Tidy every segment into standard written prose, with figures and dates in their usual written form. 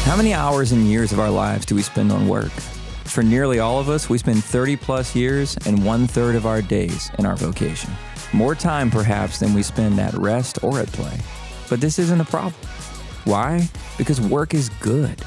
How many hours and years of our lives do we spend on work? For nearly all of us, we spend 30 plus years and 1/3 of our days in our vocation. More time, perhaps, than we spend at rest or at play. But this isn't a problem. Why? Because work is good.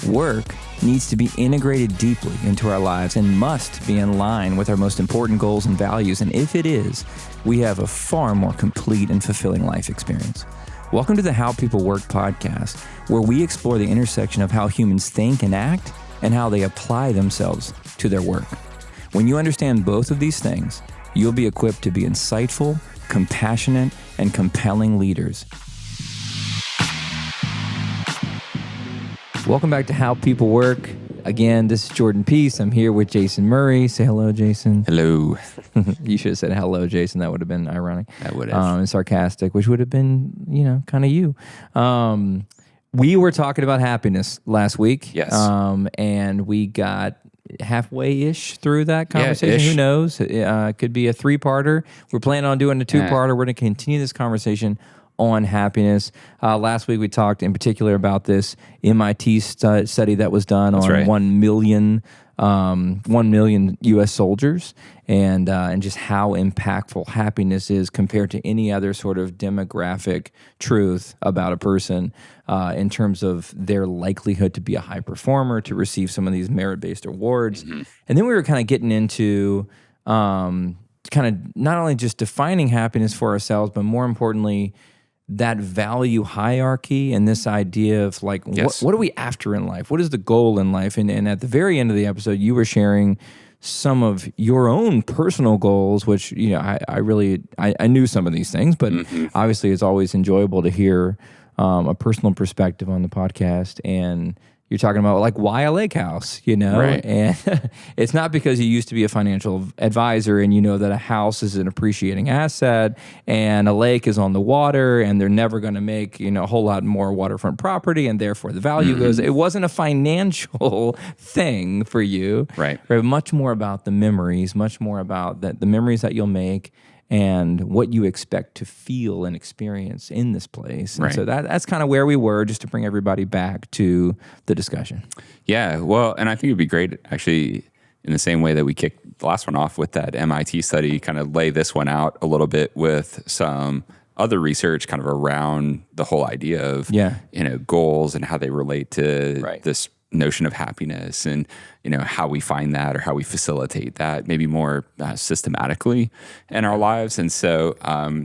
Work needs to be integrated deeply into our lives and must be in line with our most important goals and values. And if it is, we have a far more complete and fulfilling life experience. Welcome to the How People Work podcast, where we explore the intersection of how humans think and act and how they apply themselves to their work. When you understand both of these things, you'll be equipped to be insightful, compassionate, and compelling leaders. Welcome back to How People Work. Again, this is Jordan Peace. I'm here with Jason Murray. Say hello, Jason. Hello. You should have said hello, Jason. That would have been ironic. That would have. And sarcastic, which would have been, kind of you. We were talking about happiness last week. Yes. And we got halfway-ish through that conversation. Yeah, Who knows? It could be a three-parter. We're planning on doing a two-parter. We're going to continue this conversation on happiness. Last week we talked in particular about this MIT study that was done on 1 million U.S. soldiers and just how impactful happiness is compared to any other sort of demographic truth about a person in terms of their likelihood to be a high performer, to receive some of these merit-based awards. Mm-hmm. And then we were kind of getting into kind of not only just defining happiness for ourselves, but more importantly, that value hierarchy and this idea of like, what are we after in life? What is the goal in life? And at the very end of the episode, you were sharing some of your own personal goals, which, I knew some of these things, but obviously it's always enjoyable to hear a personal perspective on the podcast. And you're talking about like why a lake house, Right. And it's not because you used to be a financial advisor and you know that a house is an appreciating asset and a lake is on the water and they're never going to make, a whole lot more waterfront property and therefore the value goes. It wasn't a financial thing for you. Right. Much more about the memories, much more about the memories that you'll make and what you expect to feel and experience in this place. And so that's kind of where we were, just to bring everybody back to the discussion. Yeah, well, and I think it'd be great, actually, in the same way that we kicked the last one off with that MIT study, kind of lay this one out a little bit with some other research kind of around the whole idea of goals and how they relate to this notion of happiness and how we find that or how we facilitate that maybe more systematically in our lives. And so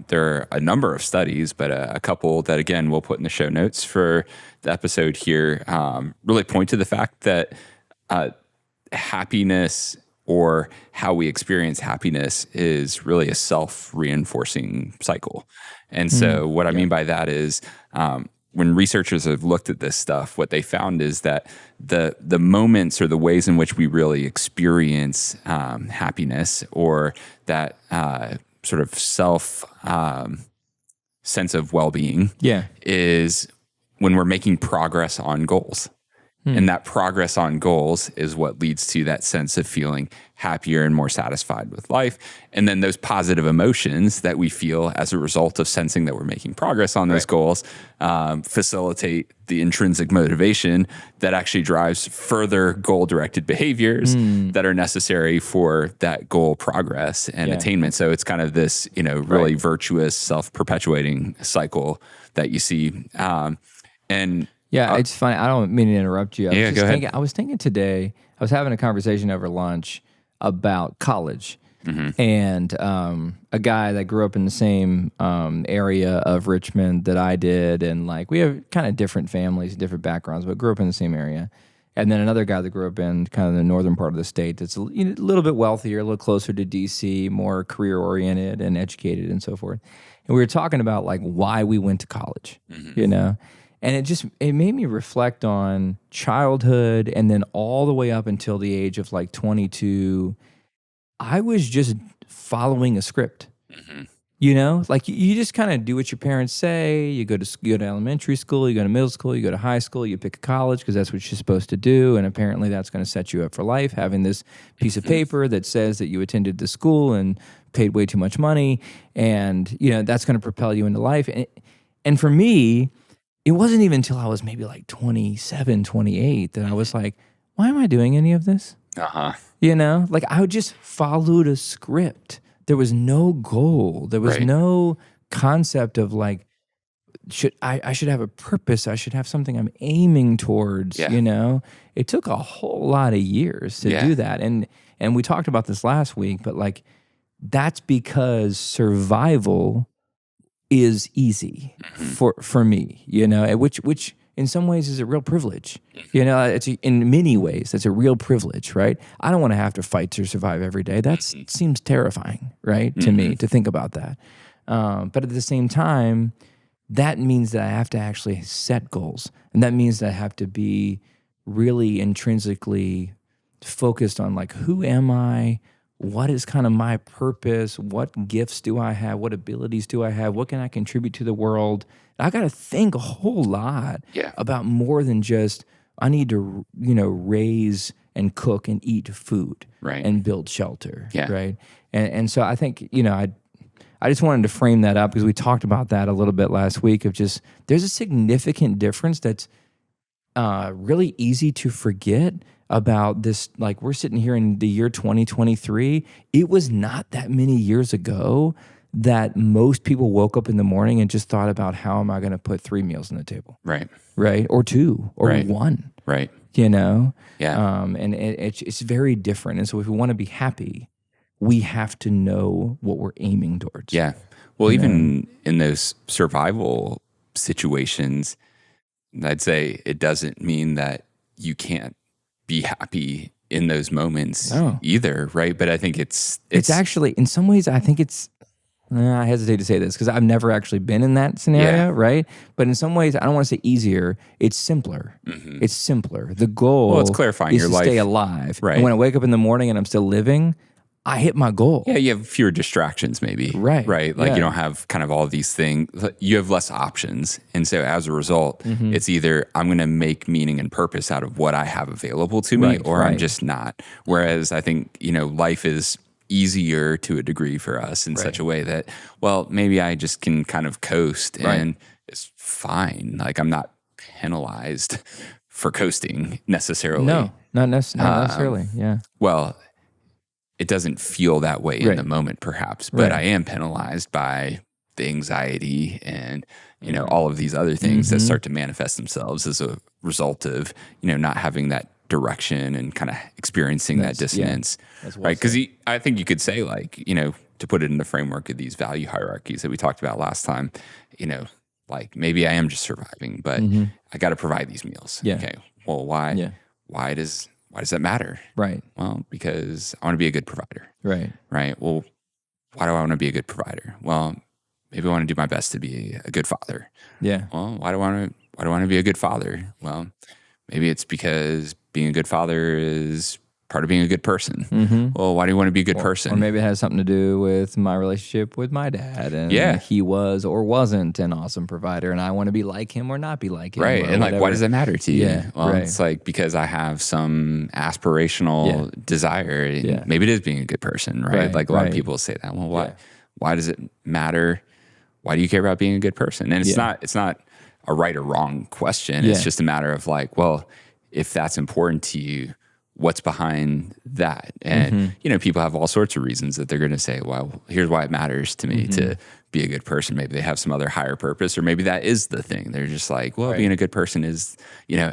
there are a number of studies, but a couple that again we'll put in the show notes for the episode here really point to the fact that happiness or how we experience happiness is really a self-reinforcing cycle. And so what I mean by that is when researchers have looked at this stuff, what they found is that the moments or the ways in which we really experience happiness or that sort of self sense of well-being is when we're making progress on goals. And that progress on goals is what leads to that sense of feeling happier and more satisfied with life. And then those positive emotions that we feel as a result of sensing that we're making progress on those goals facilitate the intrinsic motivation that actually drives further goal-directed behaviors that are necessary for that goal progress and attainment. So it's kind of this, really virtuous, self-perpetuating cycle that you see. It's funny. I don't mean to interrupt you. Go ahead. I was thinking today, I was having a conversation over lunch about college. And a guy that grew up in the same area of Richmond that I did. And like, we have kind of different families, different backgrounds, but grew up in the same area. And then another guy that grew up in kind of the northern part of the state that's a little bit wealthier, a little closer to DC, more career-oriented and educated and so forth. And we were talking about like why we went to college, And it made me reflect on childhood and then all the way up until the age of like 22. I was just following a script. Like you just kind of do what your parents say. You go to elementary school, you go to middle school, you go to high school, you pick a college because that's what you're supposed to do. And apparently that's going to set you up for life, having this piece of paper that says that you attended the school and paid way too much money. And, that's going to propel you into life. And for me, it wasn't even until I was maybe like 27, 28 that I was like, why am I doing any of this? Like I just followed a script. There was no goal. There was Right. no concept of like, I should have a purpose. I should have something I'm aiming towards, Yeah. It took a whole lot of years to do that. And we talked about this last week, but like that's because survival is easy for me, which in some ways is a real privilege. In many ways that's a real privilege, right? I don't want to have to fight to survive every day. That seems terrifying, right? To me, to think about that. But at the same time, that means that I have to actually set goals. And that means that I have to be really intrinsically focused on like, who am I? What is kind of my purpose? What gifts do I have? What abilities do I have? What can I contribute to the world? I got to think a whole lot about more than just, I need to, raise and cook and eat food and build shelter. Right. And so I think, I just wanted to frame that up because we talked about that a little bit last week of just, there's a significant difference that's really easy to forget about this. Like we're sitting here in the year 2023. It was not that many years ago that most people woke up in the morning and just thought about how am I going to put 3 meals on the table? Right. Or 2 or 1. Right. And it's very different. And so if we want to be happy, we have to know what we're aiming towards. Yeah. Well, even in those survival situations, I'd say it doesn't mean that you can't be happy in those moments either, right? But I think it's actually, in some ways, I think it's, I hesitate to say this because I've never actually been in that scenario, right? But in some ways, I don't want to say easier. It's simpler. It's simpler. The goal it's clarifying is your to life. stay alive. Right. And when I wake up in the morning and I'm still living, I hit my goal. Yeah, you have fewer distractions maybe. Right. Like you don't have kind of all these things. You have less options. And so as a result, it's either I'm going to make meaning and purpose out of what I have available to me or I'm just not. Whereas I think, life is easier to a degree for us in such a way that, well, maybe I just can kind of coast and it's fine. Like I'm not penalized for coasting necessarily. No, not necessarily. Well, it doesn't feel that way in the moment, perhaps, but I am penalized by the anxiety and, all of these other things that start to manifest themselves as a result of, not having that direction and kind of experiencing that dissonance, right? Because I think you could say like, to put it in the framework of these value hierarchies that we talked about last time, like maybe I am just surviving, but I got to provide these meals. Okay. Well, why? Why does that matter? Right. Well, because I want to be a good provider. Right. Well, why do I want to be a good provider? Well, maybe I want to do my best to be a good father. Yeah. Well, why do I want to be a good father? Well, maybe it's because being a good father is part of being a good person. Well, why do you want to be a good person? Or maybe it has something to do with my relationship with my dad. And he was or wasn't an awesome provider, and I want to be like him or not be like him. Right. And like, why does that matter to you? Well, right. It's like because I have some aspirational desire. Maybe it is being a good person, right? Like a lot of people say that. Well, why does it matter? Why do you care about being a good person? And it's not a right or wrong question. It's just a matter of like, well, if that's important to you, what's behind that? And, people have all sorts of reasons that they're going to say, well, here's why it matters to me to be a good person. Maybe they have some other higher purpose, or maybe that is the thing. They're just like, well, being a good person is,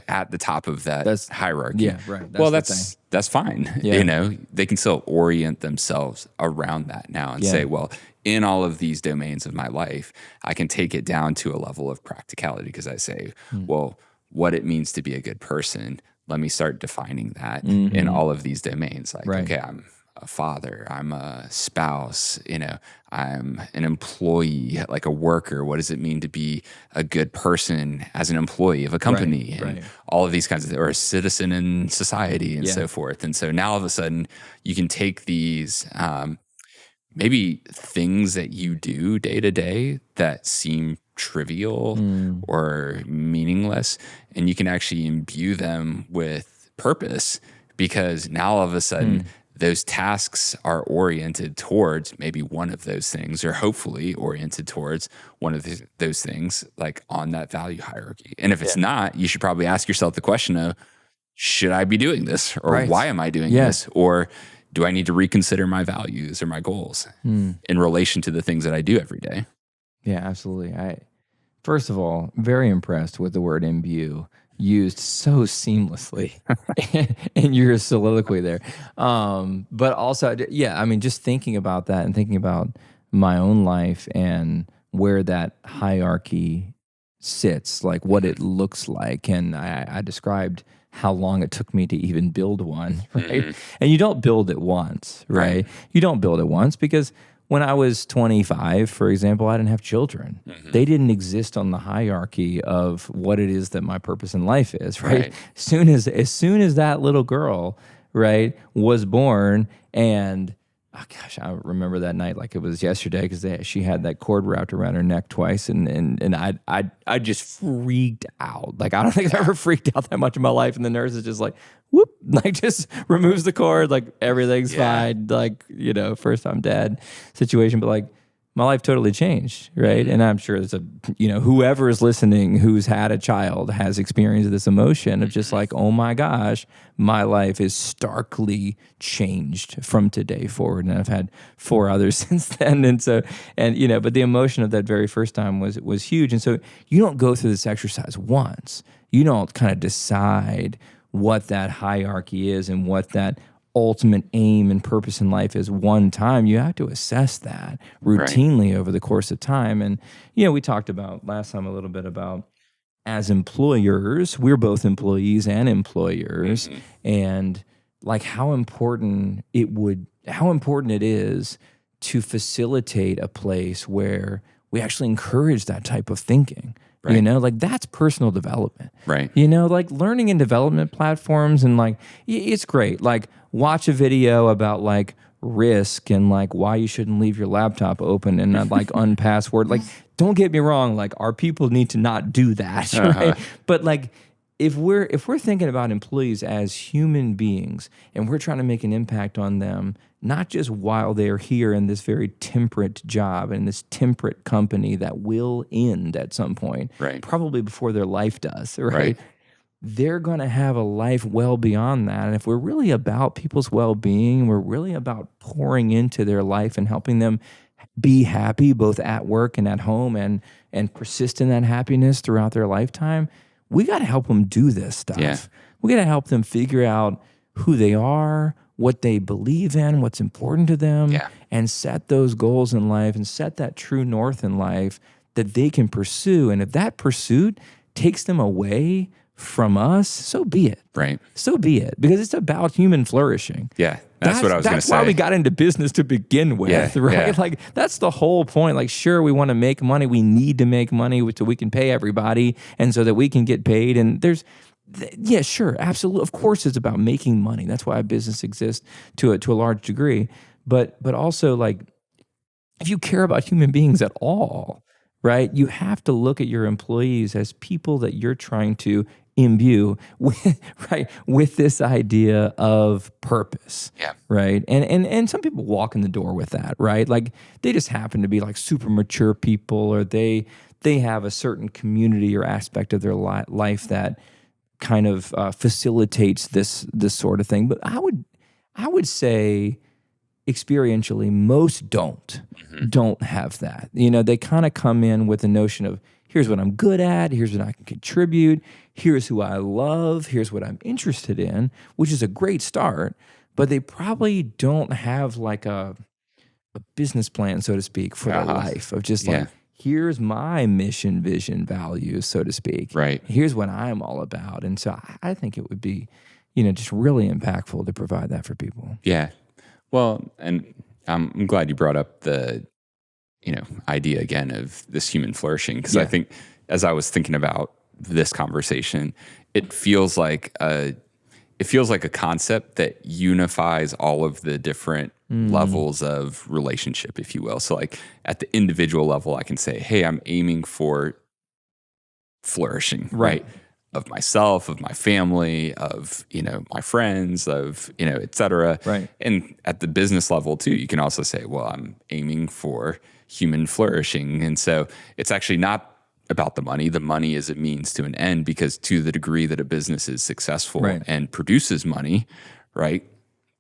at the top of that hierarchy. Yeah, right. That's fine. They can still orient themselves around that now and say, well, in all of these domains of my life, I can take it down to a level of practicality because I say, well, what it means to be a good person, let me start defining that in all of these domains. Like, okay, I'm a father, I'm a spouse, I'm an employee, like a worker. What does it mean to be a good person as an employee of a company? And all of these kinds of, or a citizen in society and so forth. And so now all of a sudden you can take these, maybe things that you do day to day that seem trivial or meaningless, and you can actually imbue them with purpose because now all of a sudden those tasks are oriented towards maybe one of those things, or hopefully oriented towards one of those things, like on that value hierarchy. And if it's not, you should probably ask yourself the question of, should I be doing this? Or why am I doing this? Or do I need to reconsider my values or my goals in relation to the things that I do every day? Yeah, absolutely. First of all, very impressed with the word imbue used so seamlessly in your soliloquy there. But also, yeah, I mean, just thinking about that and thinking about my own life and where that hierarchy sits, like what it looks like. And I described how long it took me to even build one, right? And you don't build it once, right? You don't build it once because when I was 25, for example, I didn't have children. They didn't exist on the hierarchy of what it is that my purpose in life is, right? As soon as that little girl, right, was born, and oh gosh, I remember that night like it was yesterday because she had that cord wrapped around her neck twice, and I just freaked out. Like I don't think I've ever freaked out that much in my life. And the nurse is just like, whoop, like just removes the cord, like everything's fine, like first time dad situation, but like my life totally changed, right? And I'm sure there's whoever is listening who's had a child has experienced this emotion of just like, oh my gosh, my life is starkly changed from today forward. And I've had 4 others since then. And so, but the emotion of that very first time was huge. And so you don't go through this exercise once. You don't kind of decide what that hierarchy is and what that ultimate aim and purpose in life is one time. You have to assess that routinely over the course of time. And, we talked about last time a little bit about as employers, we're both employees and employers, and like how important it is to facilitate a place where we actually encourage that type of thinking. Right. Like that's personal development. Right. Like learning and development platforms and like, it's great. Like watch a video about like risk and like why you shouldn't leave your laptop open and not like unpassword. Like, don't get me wrong. Like our people need to not do that. Right. But like, if we're thinking about employees as human beings and we're trying to make an impact on them, not just while they're here in this very temperate job and this temperate company that will end at some point, probably before their life does, right? They're going to have a life well beyond that. And if we're really about people's well-being, we're really about pouring into their life and helping them be happy both at work and at home and persist in that happiness throughout their lifetime, we got to help them do this stuff. Yeah. We got to help them figure out who they are, what they believe in, what's important to them, and set those goals in life and set that true north in life that they can pursue. And if that pursuit takes them away from us, so be it. Right. So be it. Because it's about human flourishing. Yeah. That's what I was going to say. That's why we got into business to begin with, right? Yeah. Like, that's the whole point. Like, sure, we want to make money. We need to make money so we can pay everybody and so that we can get paid. And yeah, sure, absolutely. Of course, it's about making money. That's why a business exists to a large degree. But also, like, if you care about human beings at all, right, you have to look at your employees as people that you're trying to imbue with this idea of purpose. Yeah. Right. And some people walk in the door with that, right? Like they just happen to be like super mature people, or they have a certain community or aspect of their life that kind of facilitates this sort of thing. But I would say experientially, most don't have that. They kind of come in with a notion of, here's what I'm good at, here's what I can contribute, here's who I love, here's what I'm interested in, which is a great start, but they probably don't have like a business plan, so to speak, for their life of just like, here's my mission, vision, values, so to speak. Right. Here's what I'm all about. And so I think it would be, just really impactful to provide that for people. Yeah. Well, and I'm glad you brought up the, idea again of this human flourishing, because I think as I was thinking about this conversation, it feels like a concept that unifies all of the different levels of relationship, if you will. So like at the individual level, I can say, hey, I'm aiming for flourishing, right? of myself, of my family, of, my friends, of, et cetera. Right. And at the business level too, you can also say, well, I'm aiming for human flourishing. And so it's actually not about the money. The money is a means to an end, because to the degree that a business is successful Right. and produces money, right,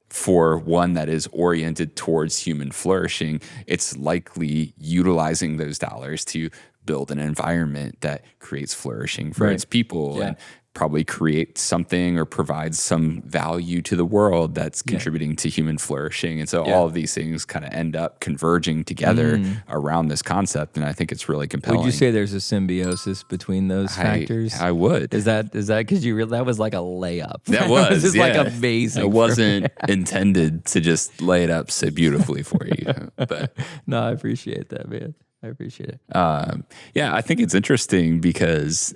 for one that is oriented towards human flourishing, it's likely utilizing those dollars to build an environment that creates flourishing for Right. its people, Yeah. and probably create something or provides some value to the world that's contributing to human flourishing. And so all of these things kind of end up converging together around this concept. And I think it's really compelling. Would you say there's a symbiosis between those factors? I would. Is that because that was like a layup? That was just like amazing. It wasn't intended to just lay it up so beautifully for you. But No, I appreciate that, man. I appreciate it. I think it's interesting because,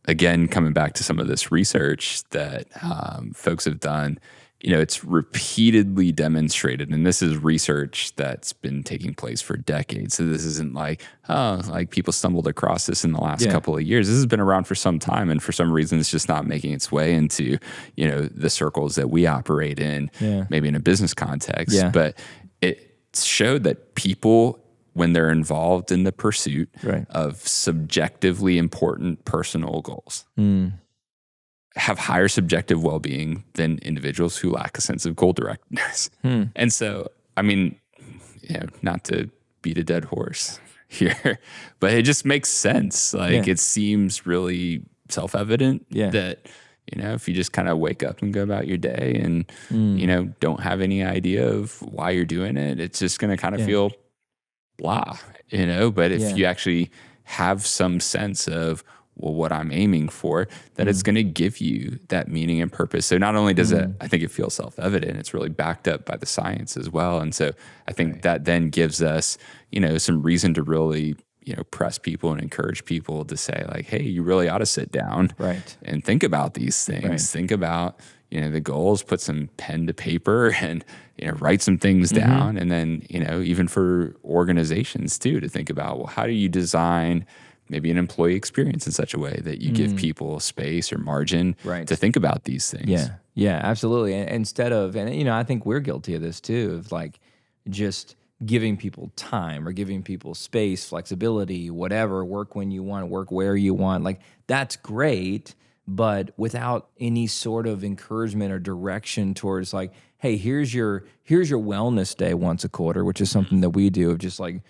again, coming back to some of this research that folks have done, it's repeatedly demonstrated, and this is research that's been taking place for decades. So this isn't like people stumbled across this in the last couple of years. This has been around for some time, and for some reason, it's just not making its way into, the circles that we operate in, maybe in a business context. Yeah. But it showed that people, when they're involved in the pursuit of subjectively important personal goals, have higher subjective well-being than individuals who lack a sense of goal directness. And so, I mean, not to beat a dead horse here, but it just makes sense. Like it seems really self-evident that, if you just kind of wake up and go about your day and, don't have any idea of why you're doing it, it's just going to kind of feel blah, but if you actually have some sense of, well, what I'm aiming for, that it's going to give you that meaning and purpose. So not only does it, I think it feels self-evident, it's really backed up by the science as well. And so I think that then gives us, some reason to really, press people and encourage people to say like, hey, you really ought to sit down and think about these things. Think about, the goals, put some pen to paper and, write some things down. And then, even for organizations too, to think about, well, how do you design maybe an employee experience in such a way that you give people space or margin to think about these things? Yeah, absolutely. And instead of, I think we're guilty of this too, of like just giving people time or giving people space, flexibility, whatever, work when you want, work where you want. Like that's great, but without any sort of encouragement or direction towards like, hey, here's your wellness day once a quarter, which is something that we do, of just like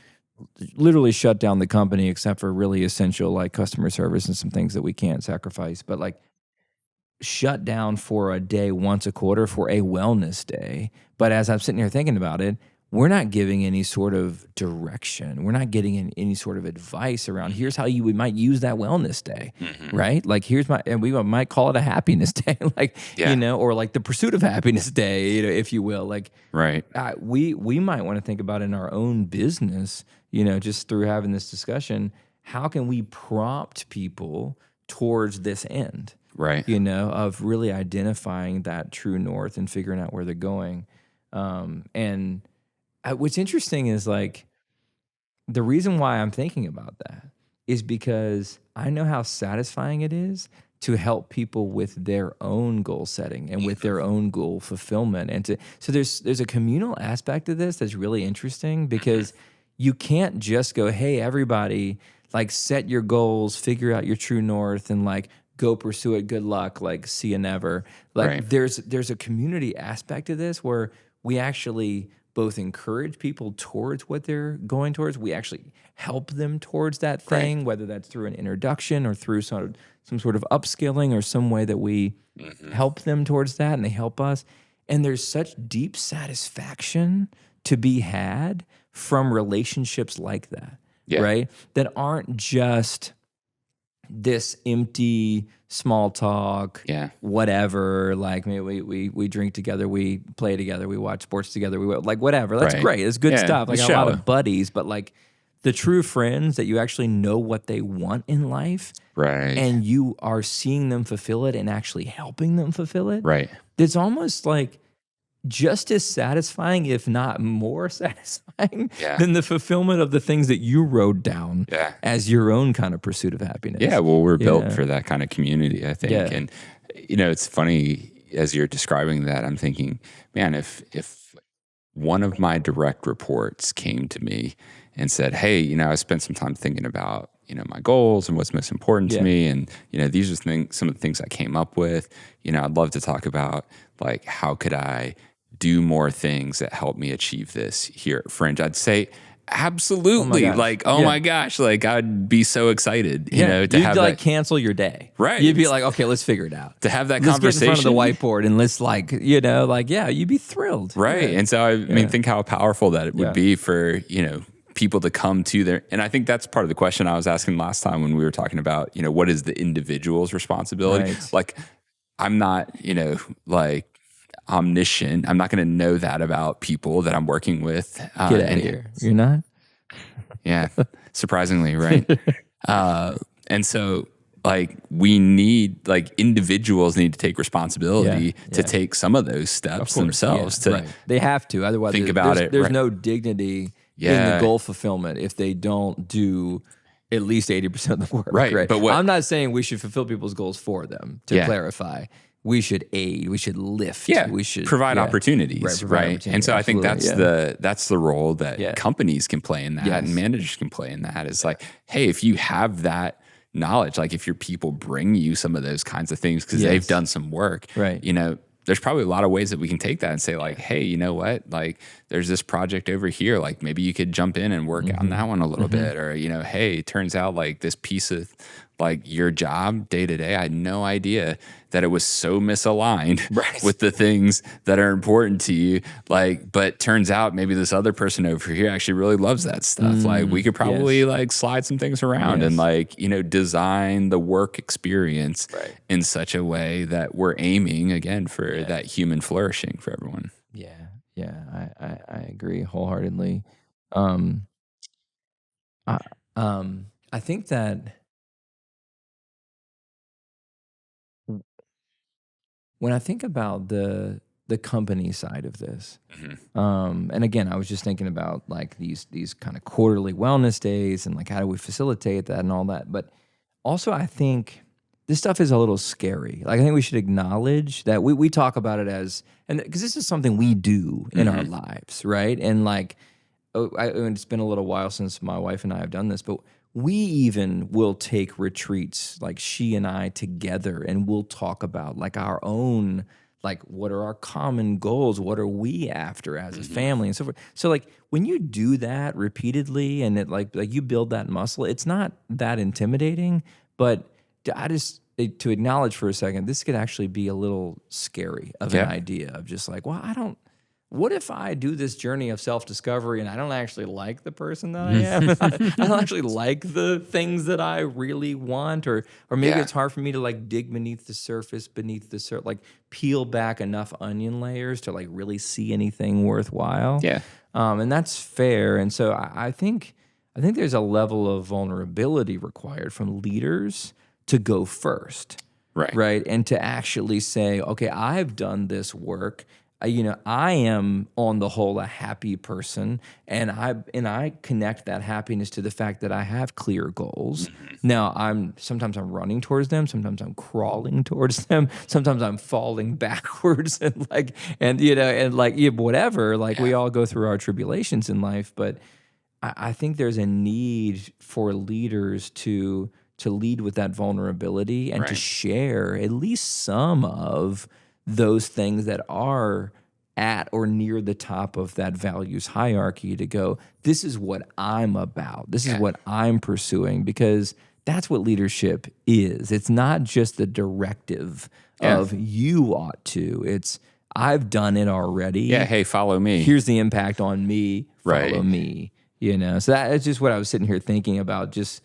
literally shut down the company except for really essential like customer service and some things that we can't sacrifice, but like shut down for a day once a quarter for a wellness day. But as I'm sitting here thinking about it, we're not giving any sort of direction. We're not getting any sort of advice around here's how we might use that wellness day, right? Like and we might call it a happiness day, like, or like the pursuit of happiness day, if you will. Like, we might want to think about in our own business, just through having this discussion, how can we prompt people towards this end? Right. Of really identifying that true north and figuring out where they're going. And what's interesting is like the reason why I'm thinking about that is because I know how satisfying it is to help people with their own goal setting and with their own goal fulfillment. And so there's a communal aspect of this that's really interesting because you can't just go, hey, everybody, like set your goals, figure out your true north, and like go pursue it. Good luck. Like see you never. Like there's a community aspect of this where we actually both encourage people towards what they're going towards. We actually help them towards that thing, whether that's through an introduction or through some sort of upskilling or some way that we help them towards that and they help us. And there's such deep satisfaction to be had from relationships like that, right? That aren't just this empty small talk, whatever. Like maybe we drink together, we play together, we watch sports together, we like whatever. That's great. It's good stuff. Like a lot of buddies, but like the true friends that you actually know what they want in life, and you are seeing them fulfill it and actually helping them fulfill it. It's almost like just as satisfying, if not more satisfying, Yeah. than the fulfillment of the things that you wrote down Yeah. as your own kind of pursuit of happiness. Yeah, well, we're built for that kind of community, I think. Yeah. And it's funny as you're describing that, I'm thinking, man, if one of my direct reports came to me and said, hey, I spent some time thinking about, my goals and what's most important to me. And, these are some of the things I came up with. I'd love to talk about, like, how could I do more things that help me achieve this here at Fringe? I'd say, absolutely. My gosh, like, I'd be so excited, to You'd have like cancel your day. Right. You'd be like, okay, let's figure it out. To have that let's conversation. Get in front of the whiteboard and let's you'd be thrilled. Right. Yeah. And so, I mean, think how powerful that it would be for, people to come to their, and I think that's part of the question I was asking last time when we were talking about, what is the individual's responsibility? Right. Like, I'm not, like omniscient. I'm not going to know that about people that I'm working with. Get out of here. You're not? Yeah. Surprisingly, right? And so, like, we need, like, individuals need to take responsibility to take some of those steps themselves. They have to. Otherwise, think about it. There's no dignity in the goal fulfillment if they don't do at least 80% of the work. Right. But I'm not saying we should fulfill people's goals for them, to clarify. We should aid. We should lift. Yeah, we should provide opportunities, right? And so I think that's the role that companies can play in that, and managers can play in that. Is like, hey, if you have that knowledge, like if your people bring you some of those kinds of things because they've done some work, right? There's probably a lot of ways that we can take that and say, like, hey, you know what? Like, there's this project over here. Like, maybe you could jump in and work on that one a little bit. Or, hey, it turns out like this piece of like your job day to day, I had no idea that it was so misaligned with the things that are important to you. Like, but turns out maybe this other person over here actually really loves that stuff. Like, we could probably like slide some things around and like, design the work experience in such a way that we're aiming again for that human flourishing for everyone. Yeah, I agree wholeheartedly. I think that when I think about the company side of this, and again, I was just thinking about like these kind of quarterly wellness days and like how do we facilitate that and all that. But also, I think this stuff is a little scary. Like, I think we should acknowledge that we talk about it as, and because this is something we do in our lives, right? And like, it's been a little while since my wife and I have done this, but we even will take retreats, like she and I together, and we'll talk about like our own, like what are our common goals? What are we after as a family and so forth? So like when you do that repeatedly and it like you build that muscle, it's not that intimidating, but to acknowledge for a second, this could actually be a little scary of an idea of just like, well, what if I do this journey of self-discovery and I don't actually like the person that I am? I don't actually like the things that I really want, or maybe it's hard for me to like dig beneath the surface, like peel back enough onion layers to like really see anything worthwhile. Yeah. And that's fair. And so I think there's a level of vulnerability required from leaders to go first. Right. And to actually say, okay, I've done this work. I am on the whole a happy person, and I connect that happiness to the fact that I have clear goals. Now, sometimes I'm running towards them, sometimes I'm crawling towards them, sometimes I'm falling backwards, and whatever. Like we all go through our tribulations in life, but I think there's a need for leaders to lead with that vulnerability and to share at least some of those things that are at or near the top of that values hierarchy, to go, this is what I'm about. This is what I'm pursuing, because that's what leadership is. It's not just the directive of you ought to. It's I've done it already. Yeah, hey, follow me. Here's the impact on me. Follow me. So that's just what I was sitting here thinking about, just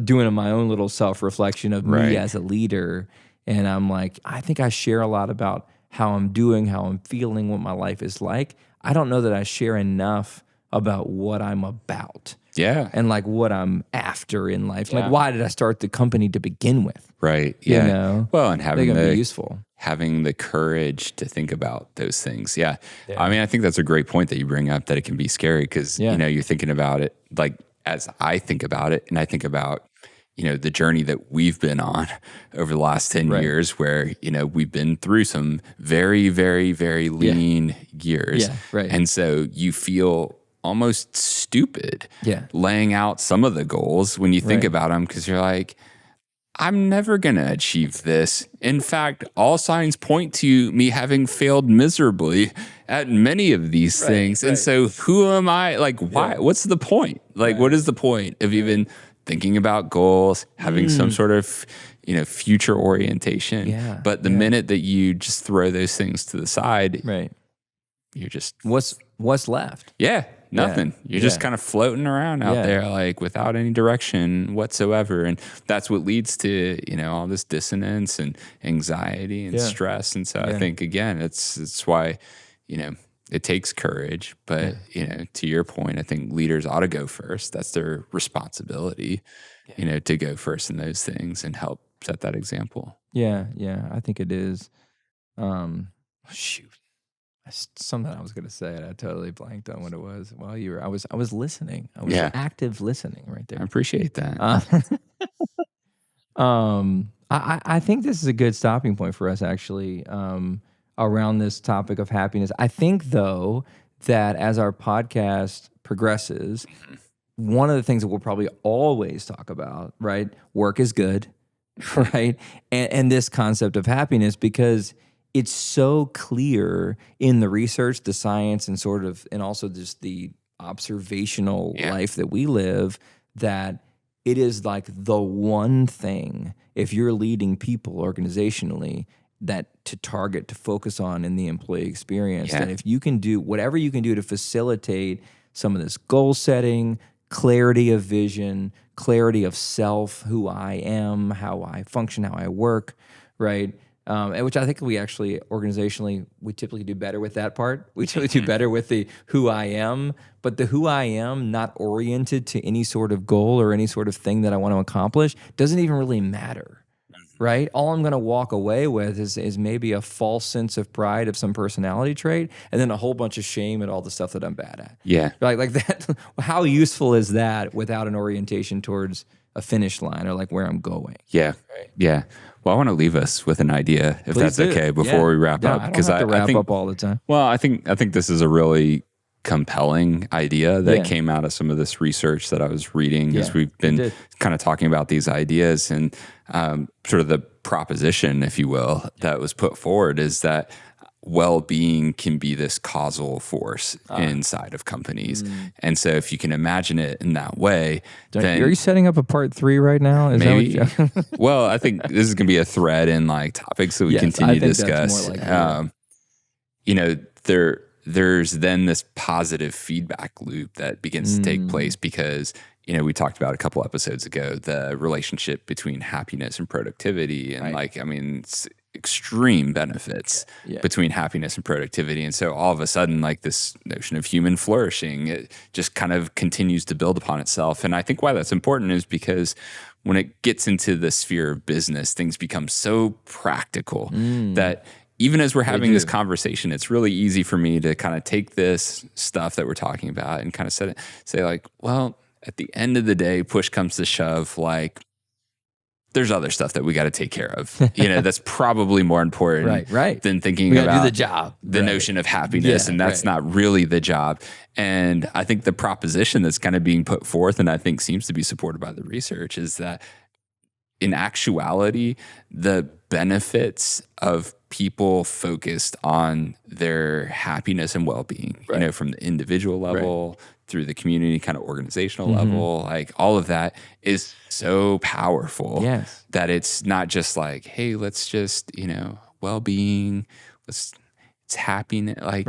doing my own little self-reflection of me as a leader. And I'm like, I think I share a lot about how I'm doing, how I'm feeling, what my life is like. I don't know that I share enough about what I'm about. Yeah. and like what I'm after in life. Yeah. Like, why did I start the company to begin with? Right. You Yeah. know? Well, and I think it'd be useful. having the courage to think about those things. Yeah. Yeah. I mean, I think that's a great point that you bring up, that it can be scary because, Yeah. you know, you're thinking about it like as I think about it, and I think about, you know, the journey that we've been on over the last 10 Right. years where, you know, we've been through some very, very, very lean years. Yeah, right. And so you feel almost stupid Yeah. laying out some of the goals when you think Right. about them, because you're like, I'm never going to achieve this. In fact, all signs point to me having failed miserably at many of these things. And so who am I? Like, why? Yeah. What's the point? Like, what is the point of even thinking about goals, having some sort of, you know, future orientation? Yeah. But the minute that you just throw those things to the side, Right. you're just, What's left? nothing. You're just kind of floating around out there, like without any direction whatsoever. And that's what leads to, you know, all this dissonance and anxiety and stress. And so I think, again, it's why, you know, it takes courage. But, you know, to your point, I think leaders ought to go first. That's their responsibility, you know, to go first in those things and help set that example. Yeah. Yeah. I think it is. Shoot. Something I was going to say, and I totally blanked on what it was while you were. I was listening. I was active listening right I there. appreciate that. I think this is a good stopping point for us, actually, around this topic of happiness. I think, though, that as our podcast progresses, one of the things that we'll probably always talk about, right? Work is good, right? And this concept of happiness, because it's so clear in the research, the science, and sort of, and also just the observational life that we live, that it is like the one thing, if you're leading people organizationally, that to target, to focus on in the employee experience. And if you can do whatever you can do to facilitate some of this goal setting, clarity of vision, clarity of self, who I am, how I function, how I work, right? Which I think we actually, organizationally, we typically do better with that part. We typically do better with the who I am, but the who I am not oriented to any sort of goal or any sort of thing that I want to accomplish doesn't even really matter, right? All I'm going to walk away with is maybe a false sense of pride of some personality trait, and then a whole bunch of shame at all the stuff that I'm bad at. Yeah. Like that. How useful is that without an orientation towards a finish line or like where I'm going? Yeah. Right. Yeah. Well, I want to leave us with an idea, if Please that's do. okay, before we wrap up. I don't have to wrap up all the time. Well, I think this is a really compelling idea that came out of some of this research that I was reading as we've been kind of talking about these ideas, and sort of the proposition, if you will, that was put forward is that well-being can be this causal force inside of companies. And so if you can imagine it in that way, then are you setting up a part 3 right now? Is maybe. that what Well, I think this is going to be a thread in like topics that we continue to discuss. You know, there's then this positive feedback loop that begins to take place because, you know, we talked about a couple episodes ago, the relationship between happiness and productivity. And like, I mean, it's extreme benefits between happiness and productivity. And so all of a sudden, like this notion of human flourishing, it just kind of continues to build upon itself. And I think why that's important is because when it gets into the sphere of business, things become so practical that even as we're having this conversation, it's really easy for me to kind of take this stuff that we're talking about and kind of say like, well, at the end of the day, push comes to shove, like there's other stuff that we got to take care of. You know, that's probably more important than thinking about do the job. The notion of happiness. And that's not really the job. And I think the proposition that's kind of being put forth, and I think seems to be supported by the research, is that in actuality, the benefits of people focused on their happiness and well-being, you know, from the individual level through the community kind of organizational level, like all of that is so powerful that it's not just like, hey, let's just, you know, well-being, it's happiness. Like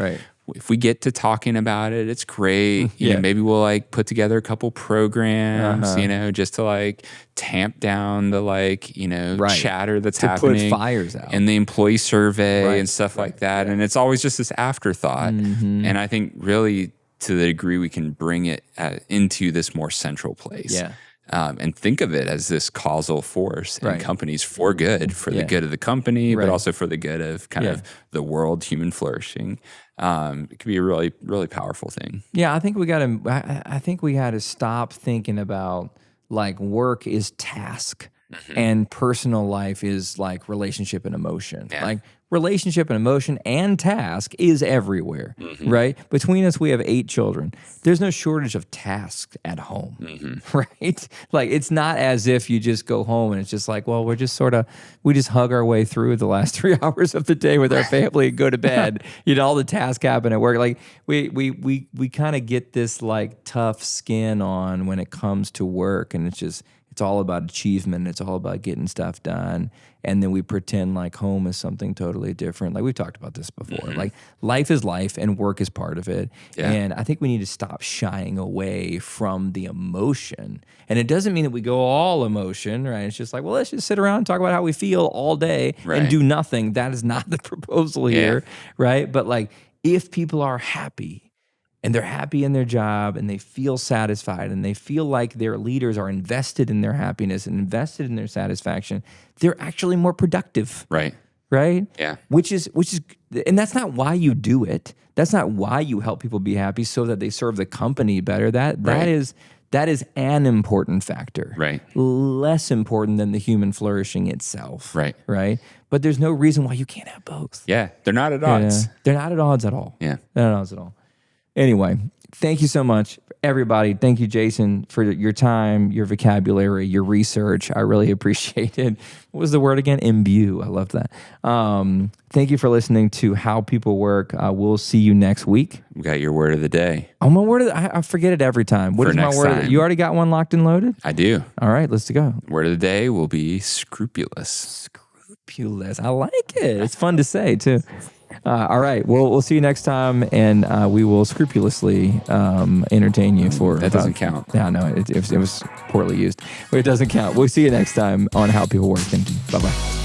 if we get to talking about it, it's great. You know, maybe we'll like put together a couple programs, you know, just to like tamp down the like, you know, chatter that's happening. Put fires out. And the employee survey and stuff like that. And it's always just this afterthought. And I think really to the degree we can bring it into this more central place. Yeah. And think of it as this causal force in Right. companies for good, for the good of the company, Right. but also for the good of kind of the world, human flourishing. It could be a really, really powerful thing. Yeah, I think we got to. I think we got to stop thinking about like work is task, and personal life is like relationship and emotion. Yeah. Like relationship and emotion and task is everywhere, right? Between us, we have 8 children. There's no shortage of tasks at home, right? Like it's not as if you just go home and it's just like, well, we just hug our way through the last 3 hours of the day with our family and go to bed. All the tasks happen at work. Like we kind of get this like tough skin on when it comes to work, and it's all about achievement. It's all about getting stuff done. And then we pretend like home is something totally different. Like we've talked about this before. Like life is life and work is part of it. Yeah. And I think we need to stop shying away from the emotion. And it doesn't mean that we go all emotion, right? It's just like, well, let's just sit around and talk about how we feel all day and do nothing. That is not the proposal here, right? But like if people are happy, and they're happy in their job and they feel satisfied and they feel like their leaders are invested in their happiness and invested in their satisfaction, they're actually more productive. Right. Right? Yeah. Which is, and that's not why you do it. That's not why you help people be happy so that they serve the company better. That is an important factor. Right. Less important than the human flourishing itself. Right. Right. But there's no reason why you can't have both. Yeah. They're not at odds. Yeah. They're not at odds at all. Yeah. They're not at odds at all. Anyway, thank you so much, everybody. Thank you, Jason, for your time, your vocabulary, your research. I really appreciate it. What was the word again? Imbue. I love that. Thank you for listening to How People Work. We'll see you next week. We got your word of the day. Oh, my word I forget it every time. What For is my next word? time. You already got one locked and loaded? I do. All right, let's go. Word of the day will be scrupulous. Scrupulous. I like it. It's fun to say, too. All right. Well, we'll see you next time, and we will scrupulously entertain you for. That doesn't count. Yeah, no, it was poorly used. But it doesn't count. We'll see you next time on How People Work, and bye-bye.